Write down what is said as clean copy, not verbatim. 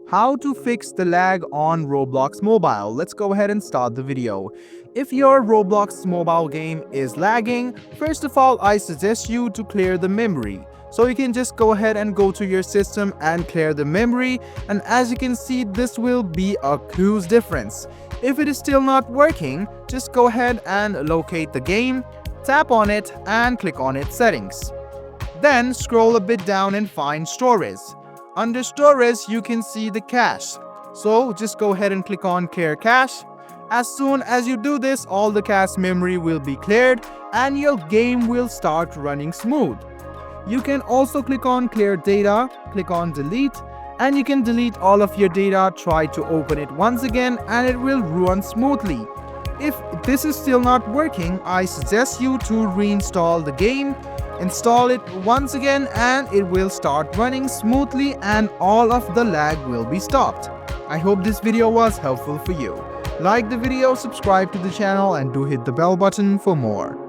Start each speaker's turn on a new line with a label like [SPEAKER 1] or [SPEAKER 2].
[SPEAKER 1] How to fix the lag on Roblox Mobile. Let's go ahead and start the video. If your Roblox mobile game is lagging, first of all, I suggest you to clear the memory. So you can just go ahead and go to your system and clear the memory, and as you can see, this will be a huge difference. If it is still not working, just go ahead and locate the game, tap on it and click on its settings. Then scroll a bit down and find storage. Under storage, you can see the cache. So just go ahead and click on clear cache. As soon as you do this, all the cache memory will be cleared and your game will start running smooth. You can also click on clear data, click on delete, and you can delete all of your data. Try to open it once again and it will run smoothly. If this is still not working, I suggest you to reinstall the game. Install it once again and it will start running smoothly and all of the lag will be stopped. I hope this video was helpful for you. Like the video, subscribe to the channel and do hit the bell button for more.